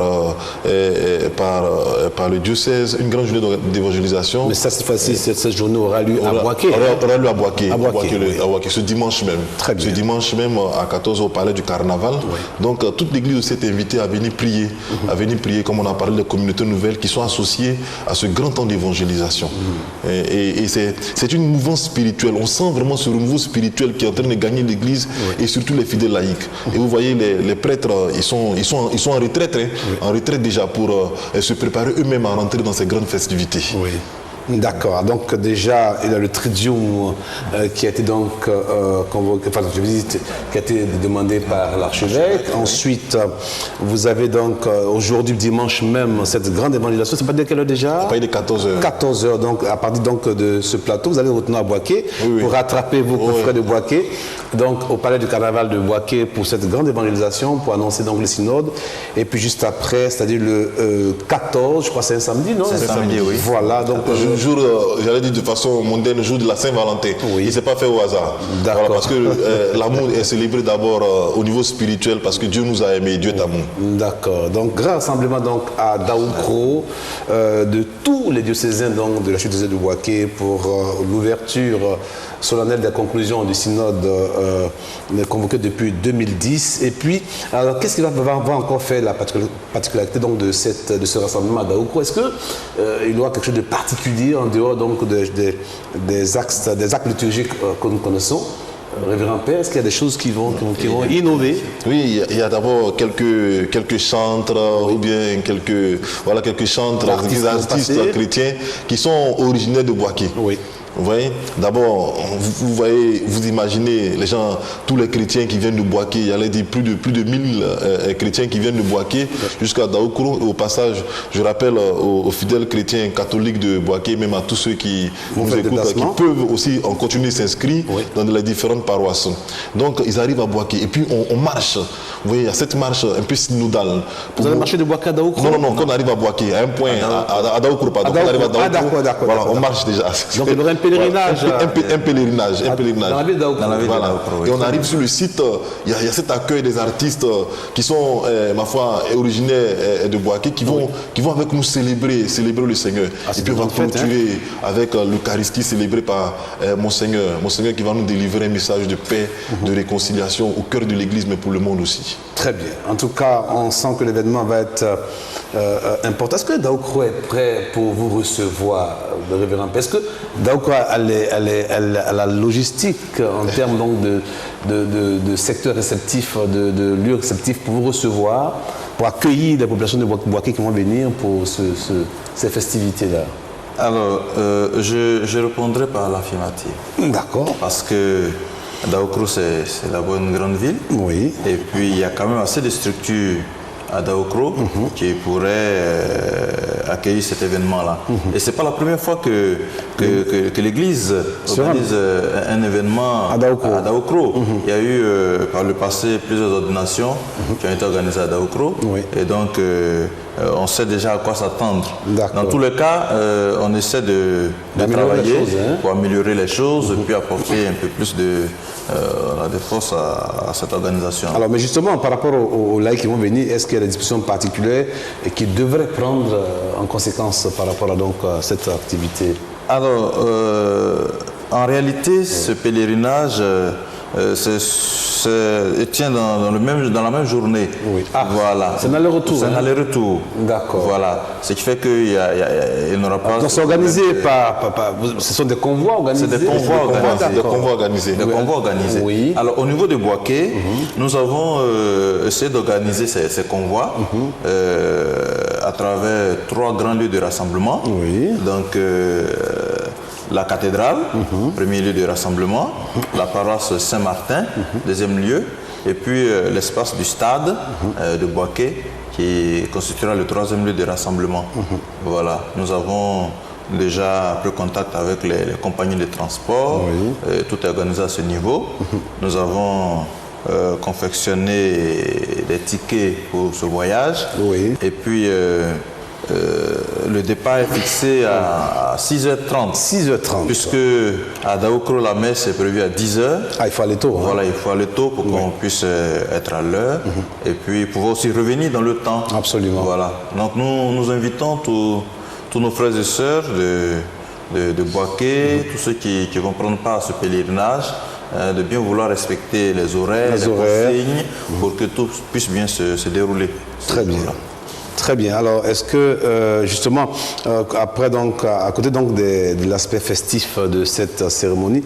le diocèse, une grande journée d'évangélisation. Mais ça, cette fois-ci, cette journée aura lieu à Boaké. Aura lieu à Boaké, à Boaké, ce dimanche même. Très bien. Ce dimanche même à 14h au palais du Carnaval. Donc toute l'église aussi est invitée à venir prier, comme on a parlé des communautés nouvelles qui sont associées à ce grand temps d'évangélisation. Et c'est une mouvance spirituelle. On sent vraiment ce renouveau spirituel qui est en train de gagner l'église. Et surtout les fidèles laïcs. Et vous voyez, les prêtres, ils sont en retraite, en retraite déjà pour se préparer eux-mêmes à rentrer dans ces grandes festivités. Oui. D'accord. Donc déjà, il y a le triduum qui a été donc convoqué, enfin, je veux dire, qui a été demandé par l'archevêque. Ensuite, vous avez donc aujourd'hui, dimanche même, cette grande évangélisation. C'est pas de quelle heure déjà? À partir de 14h. 14h. Donc à partir donc de ce plateau, vous allez retourner à Boaké pour rattraper vos confrères de Boaké. Donc au palais du Carnaval de Boaké pour cette grande évangélisation, pour annoncer donc le synode. Et puis juste après, c'est-à-dire le 14, je crois que c'est un samedi, non? C'est un samedi, oui. Voilà. Donc jour, j'allais dire de façon mondaine, le jour de la Saint-Valentin. Oui. Il ne s'est pas fait au hasard. D'accord. Voilà, parce que l'amour est célébré d'abord au niveau spirituel, parce que Dieu nous a aimés, Dieu est amour. D'accord. Donc, grand rassemblement donc, à Daoukro de tous les diocésains donc, de la chute de Boaké pour l'ouverture solennelle des conclusions du synode convoqué depuis 2010. Et puis, alors, qu'est-ce qui va encore faire la particularité donc, de ce rassemblement à Daoukro? Est-ce qu'il y aura quelque chose de particulier en dehors donc, des actes liturgiques que nous connaissons? Révérend Père, est-ce qu'il y a des choses qui vont innover? Oui, il y a d'abord quelques chantres ou bien quelques chantres, des artistes chrétiens qui sont originaires de Boaké. Oui. Vous voyez, d'abord, vous imaginez les gens, tous les chrétiens qui viennent de Boaké, il y a plus de 1000 chrétiens qui viennent de Boaké jusqu'à Daoukro. Au passage, je rappelle aux fidèles chrétiens catholiques de Boaké, même à tous ceux qui nous écoutent, qui peuvent aussi en continuer s'inscrire dans les différentes paroisses. Donc, ils arrivent à Boaké et puis on marche. Vous voyez, il y a cette marche un peu synodale. Vous allez marcher de Boaké à Daoukro? Non, quand on arrive à Boaké, à un point, à Daoukro, pardon. Quand on arrive à Daoukro. D'accord. Voilà, on marche déjà. Donc, il y aura un pèlerinage. Un pèlerinage. Dans la ville d'Aoukro. Voilà. Et on arrive sur le site, il y a cet accueil des artistes qui sont, ma foi, originaires de Boaké, qui vont avec nous célébrer le Seigneur. Et puis on va clôturer avec l'Eucharistie célébrée par Monseigneur qui va nous délivrer un message de paix, de réconciliation au cœur de l'Église, mais pour le monde aussi. Très bien. En tout cas, on sent que l'événement va être important. Est-ce que Daoukro est prêt pour vous recevoir, le révérend Père? Est-ce que Daoukro a la logistique en termes donc de secteur réceptif, de lieu réceptif pour vous recevoir, pour accueillir les populations de Boaké qui vont venir pour ces festivités-là? Alors, je répondrai par l'affirmative. D'accord. Parce que Daoukro, c'est d'abord une grande ville. Oui. Et puis, il y a quand même assez de structures à Daoukro qui pourraient accueillir cet événement-là. Et ce n'est pas la première fois que l'Église organise un événement à Daoukro. Il y a eu par le passé plusieurs ordinations qui ont été organisées à Daoukro. Oui. Et donc, on sait déjà à quoi s'attendre. D'accord. Dans tous les cas, on essaie de travailler pour améliorer les choses et puis apporter un peu plus de force à cette organisation. Alors, mais justement, par rapport aux laïcs qui vont venir, est-ce qu'il y a des dispositions particulières et qui devraient prendre en conséquence par rapport à cette activité? Alors, en réalité, ce pèlerinage tient dans la même journée. Oui. Voilà. C'est un aller-retour. C'est un aller-retour. D'accord. Voilà. Ce qui fait qu'il n'aura pas... Donc c'est organisé ce sont des convois organisés? C'est des convois organisés. Des convois organisés. Des convois organisés. Oui. Alors au niveau de Boaké, nous avons essayé d'organiser ces convois à travers 3 grands lieux de rassemblement. Oui. Donc la cathédrale, premier lieu de rassemblement, la paroisse Saint-Martin, deuxième lieu, et puis l'espace du stade de Boaké qui constituera le 3e lieu de rassemblement. Voilà, nous avons déjà pris contact avec les compagnies de transport. Oui. Tout est organisé à ce niveau. Nous avons confectionné des tickets pour ce voyage. Oui. Et puis, le départ est fixé à 6h30. 6h30. Puisque à Daoukro, la messe est prévue à 10h. Ah, il faut aller tôt. Voilà, il faut aller tôt pour qu'on puisse être à l'heure et puis pouvoir aussi revenir dans le temps. Absolument. Voilà. Donc nous invitons tous nos frères et sœurs de Boaké, tous ceux qui vont prendre part à ce pèlerinage, de bien vouloir respecter les horaires, les consignes, pour que tout puisse bien se dérouler. Très bien. Très bien. Alors, est-ce que, justement, après, donc, à côté donc, de l'aspect festif de cette cérémonie,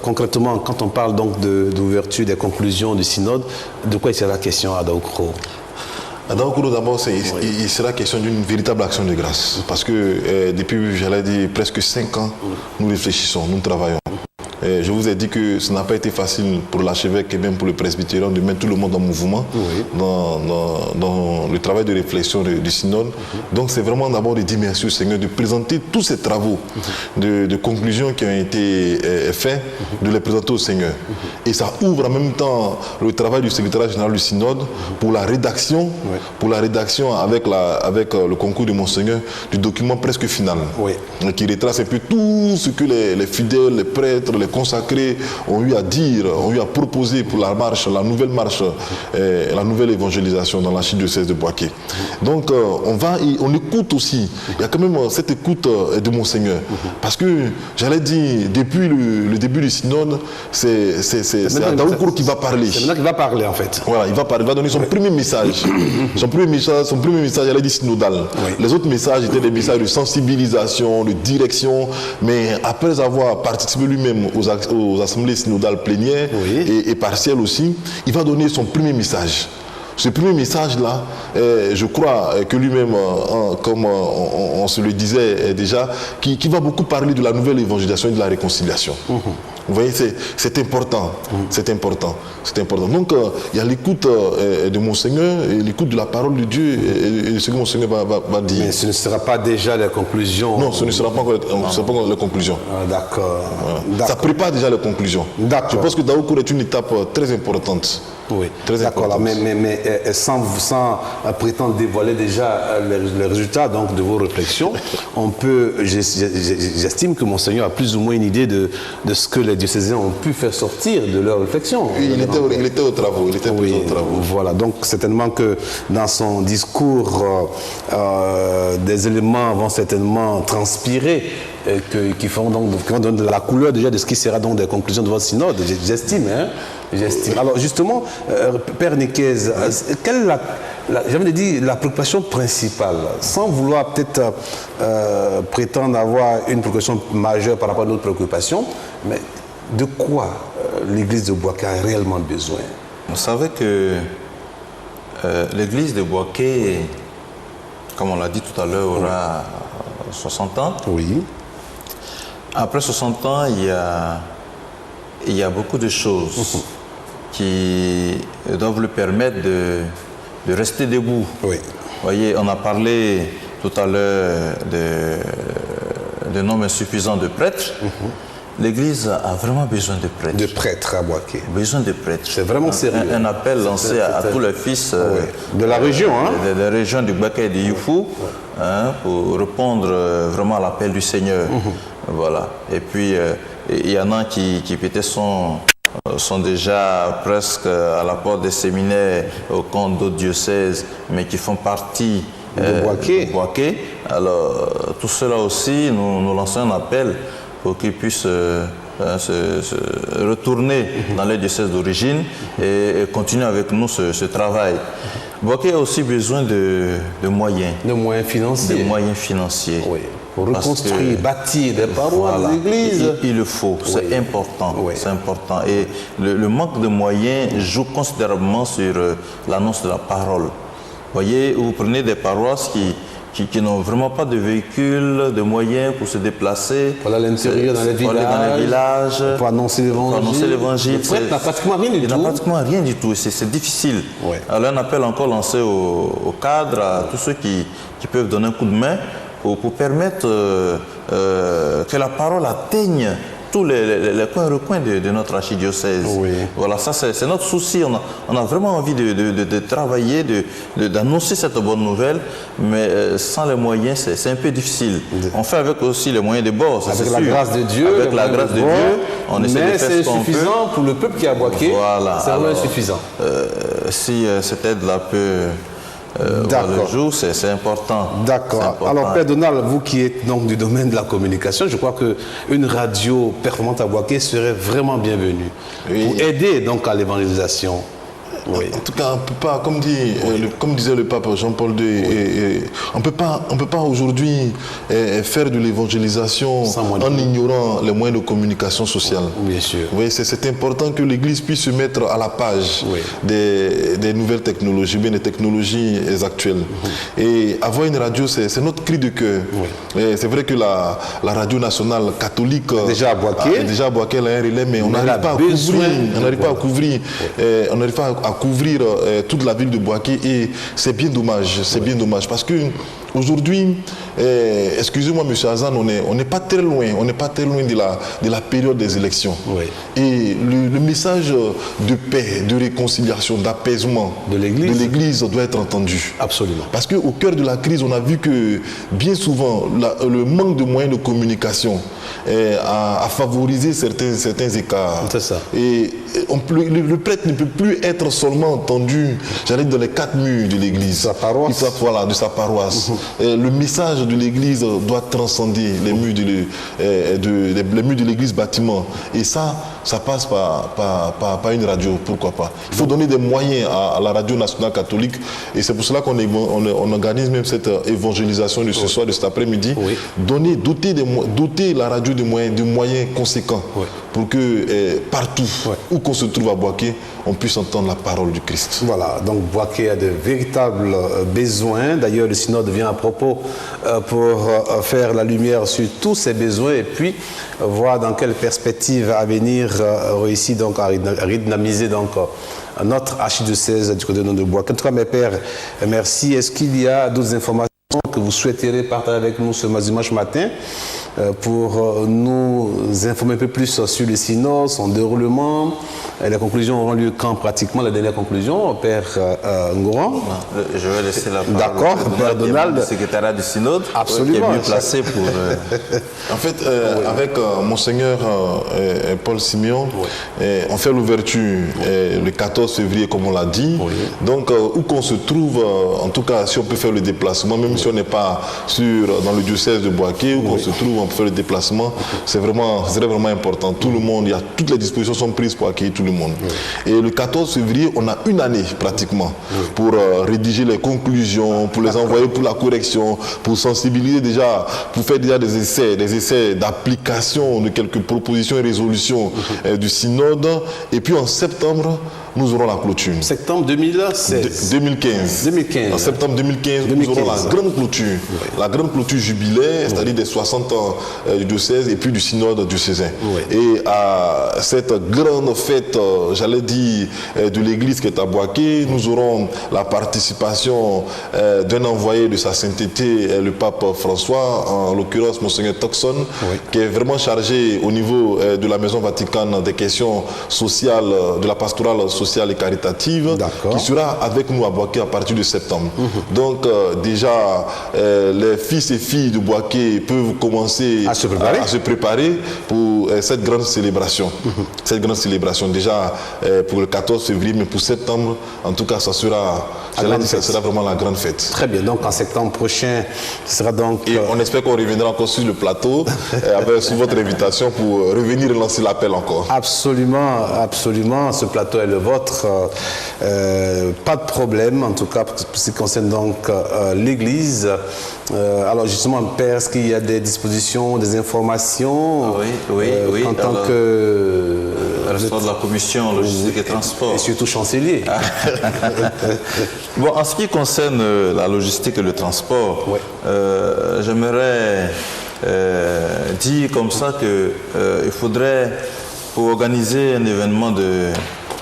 concrètement, quand on parle donc d'ouverture des conclusions du synode, de quoi il sera question à Daoukro? À Daoukro, d'abord, il sera question d'une véritable action de grâce. Parce que depuis, j'allais dire, presque 5 ans, nous réfléchissons, nous travaillons. Je vous ai dit que ce n'a pas été facile pour l'archevêque et même pour le presbytérion de mettre tout le monde en mouvement dans le travail de réflexion du synode. Donc c'est vraiment d'abord de dire merci au Seigneur, de présenter tous ces travaux de conclusions qui ont été faits, de les présenter au Seigneur. Et ça ouvre en même temps le travail du secrétariat général du synode pour la rédaction, avec le concours de Monseigneur du document presque final, qui retrace un peu tout ce que les fidèles, les prêtres, les consacrés ont eu à dire, ont eu à proposer pour la marche, la nouvelle marche, la nouvelle évangélisation dans l'archidiocèse de Boaké. Donc on écoute aussi, il y a quand même cette écoute de Monseigneur. Parce que, j'allais dire, depuis le début du synode, c'est Daoukro qui va parler. C'est maintenant qu'il va parler en fait. Voilà, il va donner son premier message. Son premier message, j'allais dire synodal. Les autres messages étaient des messages de sensibilisation, de direction, mais après avoir participé lui-même aux assemblées synodales plénières et partielles aussi, il va donner son premier message. Ce premier message-là, je crois que lui-même, comme on se le disait déjà, qui va beaucoup parler de la nouvelle évangélisation et de la réconciliation. Vous voyez, c'est important. C'est important. C'est important. Donc, il y a l'écoute de Monseigneur et l'écoute de la parole de Dieu et ce que Monseigneur va dire. Mais ce ne sera pas déjà les conclusions. Non, ce ne sera pas encore les conclusions. D'accord. Voilà. Ça prépare déjà les conclusions. Je pense que Daoukro est une étape très importante. Oui, d'accord. Mais sans prétendre dévoiler déjà les résultats donc, de vos réflexions, j'estime que Monseigneur a plus ou moins une idée de ce que les diocésains ont pu faire sortir de leurs réflexions. Il était aux travaux. Voilà, donc certainement que dans son discours, des éléments vont certainement transpirer qui vont donner de la couleur déjà de ce qui sera donc des conclusions de votre synode, j'estime. Alors justement, Père Niquez, quelle est la préoccupation principale, sans vouloir peut-être prétendre avoir une préoccupation majeure par rapport à notre préoccupation, mais de quoi l'église de Boaké a réellement besoin? Vous savez que l'église de Boaké, comme on l'a dit tout à l'heure, aura 60 ans. Oui. Après 60 ans, il y a beaucoup de choses qui doivent lui permettre de rester debout. Oui. Vous voyez, on a parlé tout à l'heure de nombre insuffisant de prêtres. L'Église a vraiment besoin de prêtres. De prêtres à Boaké. Besoin de prêtres. C'est vraiment sérieux. Un appel lancé à tous les fils de la région, de la région du Boaké et du Youfou, pour répondre vraiment à l'appel du Seigneur. Voilà. Et puis, il y en a qui peut-être sont déjà presque à la porte des séminaires au compte d'autres diocèses, mais qui font partie de Boaké. Alors, tout cela aussi, nous lançons un appel pour qu'ils puissent se retourner dans les diocèses d'origine et continuer avec nous ce travail. Boaké a aussi besoin de moyens. De moyens financiers. De moyens financiers. Oui. Pour reconstruire, bâtir des paroisses, des églises. Il le faut, c'est important. C'est important. Et le manque de moyens joue considérablement sur l'annonce de la parole. Vous voyez, vous prenez des paroisses qui n'ont vraiment pas de véhicules, de moyens pour se déplacer. Pour aller à l'intérieur, dans les villages. Pour annoncer l'évangile. Il n'a pratiquement rien du tout. Il n'a pratiquement rien du tout. C'est difficile. Alors un appel encore lancé aux cadres, à tous ceux qui peuvent donner un coup de main pour permettre que la parole atteigne tous les coins et recoins de notre archidiocèse. Oui. Voilà, ça c'est notre souci. On a vraiment envie de travailler, d'annoncer cette bonne nouvelle, mais sans les moyens, c'est un peu difficile. On fait avec aussi les moyens de bord, c'est Avec sûr. la grâce de Dieu. Avec la grâce de Dieu, on essaie de mais faire c'est ce qu'on peut. insuffisant pour le peuple qui a Boaké. Voilà. C'est vraiment Alors, insuffisant. Si cette aide-là peut voir D'accord. le jour, c'est important. D'accord. C'est important. Alors, Père Donald, vous qui êtes donc du domaine de la communication, je crois qu'une radio performante à Boaké serait vraiment bienvenue Oui. pour aider donc à l'évangélisation. Oui. En tout cas, on peut pas, comme disait le pape Jean-Paul II, on peut pas aujourd'hui faire de l'évangélisation Sans moyens. en ignorant les moyens de communication sociale. Bien sûr. Oui, c'est important que l'Église puisse se mettre à la page Oui. des nouvelles technologies, bien des technologies actuelles. Et avoir une radio, c'est notre cri de cœur. Et c'est vrai que la radio nationale catholique Déjà à Boaké. déjà à Boaké, elle a un relais, mais on Mais elle n'arrive a pas à besoin couvrir. de On n'arrive pas à voir. couvrir. On n'arrive pas à couvrir toute la ville de Boaké, et c'est bien dommage. C'est bien dommage parce que aujourd'hui, excusez-moi, M. Hazan, on n'est pas très loin. On n'est pas très loin de la période des élections. Oui. Et le message de paix, de réconciliation, d'apaisement De l'Église. doit être entendu. Absolument. Parce qu'au cœur de la crise, on a vu que bien souvent, le manque de moyens de communication a favorisé certains écarts. C'est ça. Et le prêtre ne peut plus être seulement entendu, j'allais dire, dans les 4 murs de l'église. Sa paroisse. Voilà, de sa paroisse. Et le message de l'église doit transcender les murs les murs de l'église bâtiment. Et ça passe par une radio, pourquoi pas. Il faut donner des moyens à la radio nationale catholique, et c'est pour cela qu'on organise même cette évangélisation de ce soir, de cet après-midi. Oui. Doter la radio de moyens conséquents, pour que partout où qu'on se trouve à Boaké, on puisse entendre la parole du Christ. Voilà, donc Boaké a de véritables besoins. D'ailleurs, le synode vient à propos pour faire la lumière sur tous ces besoins et puis voir dans quelle perspective à venir réussit donc à redynamiser donc notre archidiocèse du côté de Boaké. En tout cas, mes pères, merci. Est-ce qu'il y a d'autres informations que vous souhaiteriez partager avec nous ce dimanche matin pour nous informer un peu plus sur le synode, son déroulement? Les conclusions auront lieu quand pratiquement, la dernière conclusion, Père Ngouran? Je vais laisser la parole D'accord, Père Donald. le secrétariat du synode, Absolument. qui est mieux placé pour... En fait, avec Monseigneur Paul Simeon, on fait l'ouverture le 14 février, comme on l'a dit. Donc, où qu'on se trouve, en tout cas, si on peut faire le déplacement, même si on n'est pas dans le diocèse de Boaké, où qu'on se trouve, on peut faire le déplacement, c'est vraiment important. Tout le monde, toutes les dispositions sont prises pour accueillir tout le monde. Et le 14 février, on a une année pratiquement pour rédiger les conclusions, pour les envoyer pour la correction, pour sensibiliser déjà, pour faire déjà des essais d'application de quelques propositions et résolutions du synode. Et puis en septembre, nous aurons la clôture. Septembre 2016. 2015. 2015. En septembre 2015, nous aurons la grande clôture. La grande clôture jubilaire, c'est-à-dire des 60 ans du diocèse et puis du synode diocésain. Et à cette grande fête, j'allais dire, de l'église qui est à Boaké, nous aurons la participation d'un envoyé de sa sainteté, le pape François, en l'occurrence Monseigneur Toxon, qui est vraiment chargé au niveau de la Maison Vaticane des questions sociales, de la pastorale sociale et caritative, qui sera avec nous à Boaké à partir de septembre. Donc déjà, les fils et filles de Boaké peuvent commencer à se préparer pour cette grande célébration. Cette grande célébration déjà pour le 14 février, mais pour septembre, en tout cas, ça sera vraiment la grande fête. Très bien, donc en septembre prochain, ce sera donc... Et on espère qu'on reviendra encore sur le plateau sous votre invitation pour revenir et lancer l'appel encore. Absolument, absolument, ce plateau est le vôtre. Pas de problème, en tout cas, pour ce qui concerne donc l'Église. Alors justement, Père, est-ce qu'il y a des dispositions, des informations Oui. en tant que... Responsable de la commission logistique et transport. Et surtout chancelier. Bon, en ce qui concerne la logistique et le transport, j'aimerais dire comme ça qu'il faudrait, pour organiser un événement de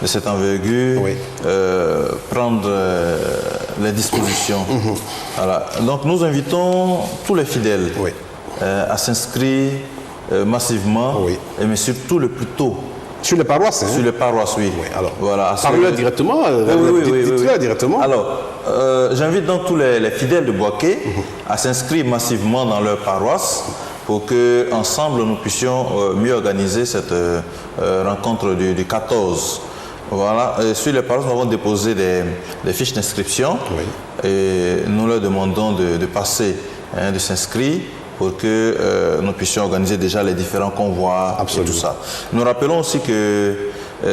cette envergure, prendre les dispositions. Voilà. Donc nous invitons tous les fidèles Oui. à s'inscrire massivement, Oui. mais surtout le plus tôt. Sur les paroisses, hein? Sur les paroisses, oui. Oui, alors, voilà. parle-leur directement, dites-leur directement. Alors, j'invite donc tous les fidèles de Boaké à s'inscrire massivement dans leur paroisse pour que ensemble nous puissions mieux organiser cette rencontre du 14. Voilà. Et sur les paroisses, nous avons déposé des fiches d'inscription et nous leur demandons de passer, de s'inscrire pour que nous puissions organiser déjà les différents convois et tout ça. Nous rappelons aussi que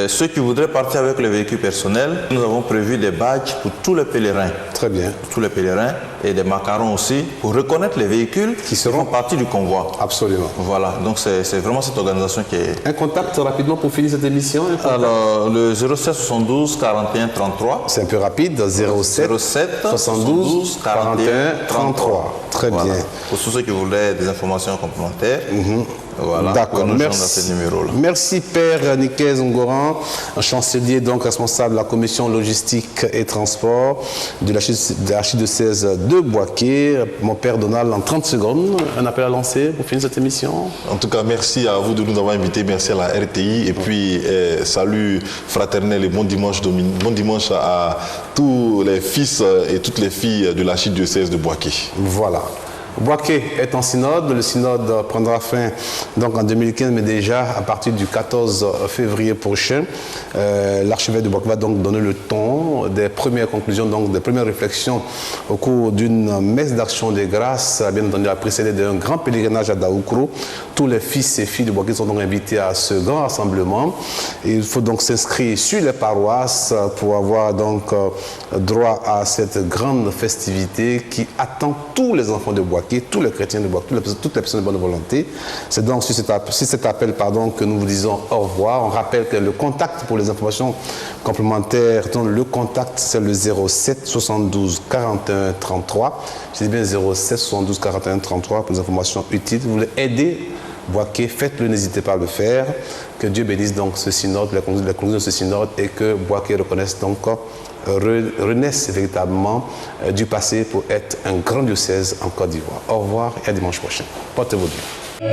ceux qui voudraient partir avec le véhicule personnel, nous avons prévu des badges pour tous les pèlerins. Très bien. Pour tous les pèlerins et des macarons aussi pour reconnaître les véhicules qui font partie du convoi. Absolument. Voilà, donc c'est vraiment cette organisation qui est... Un contact rapidement pour finir cette émission. Alors, le 07 72 41 33. C'est un peu rapide, 07 72 41 33. Très Voilà. bien. Pour tous ceux qui voulaient des informations complémentaires, voilà, D'accord, nous joindre à merci. ce numéro-là. Merci Père Nicaise Ngoran, chancelier donc responsable de la commission logistique et transport de l'archidiocèse de Boaké. Mon Père Donald, en 30 secondes, un appel à lancer pour finir cette émission. En tout cas, merci à vous de nous avoir invités, merci à la RTI et puis salut fraternel et bon dimanche à tous les fils et toutes les filles de l'archidiocèse de Boaké. Voilà. Boaké est en synode. Le synode prendra fin donc en 2015, mais déjà à partir du 14 février prochain, l'archevêque de Boaké va donc donner le ton des premières conclusions, donc des premières réflexions au cours d'une messe d'action des grâces, bien entendu précédée d'un grand pèlerinage à Daoukro. Tous les fils et filles de Boaké sont donc invités à ce grand rassemblement. Et il faut donc s'inscrire sur les paroisses pour avoir donc droit à cette grande festivité qui attend tous les enfants de Boaké, tous les chrétiens de Boaké, toutes les personnes de bonne volonté. C'est donc sur cet appel que nous vous disons au revoir. On rappelle que le contact pour les informations complémentaires, donc le contact c'est le 07 72 41 33. Je dis bien 07 72 41 33 pour les informations utiles. Vous voulez aider Boaké, faites-le, n'hésitez pas à le faire. Que Dieu bénisse donc ce synode, la conclusion de ce synode et que Boaké reconnaisse donc renaisse véritablement du passé pour être un grand diocèse en Côte d'Ivoire. Au revoir et à dimanche prochain. Portez-vous bien.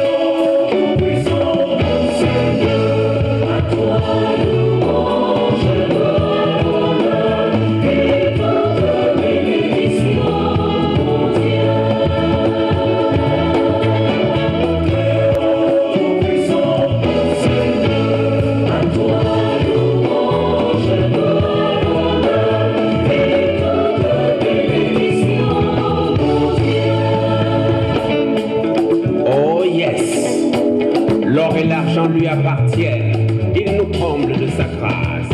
Oh yes, l'or et l'argent lui appartiennent, il nous comble de sa grâce.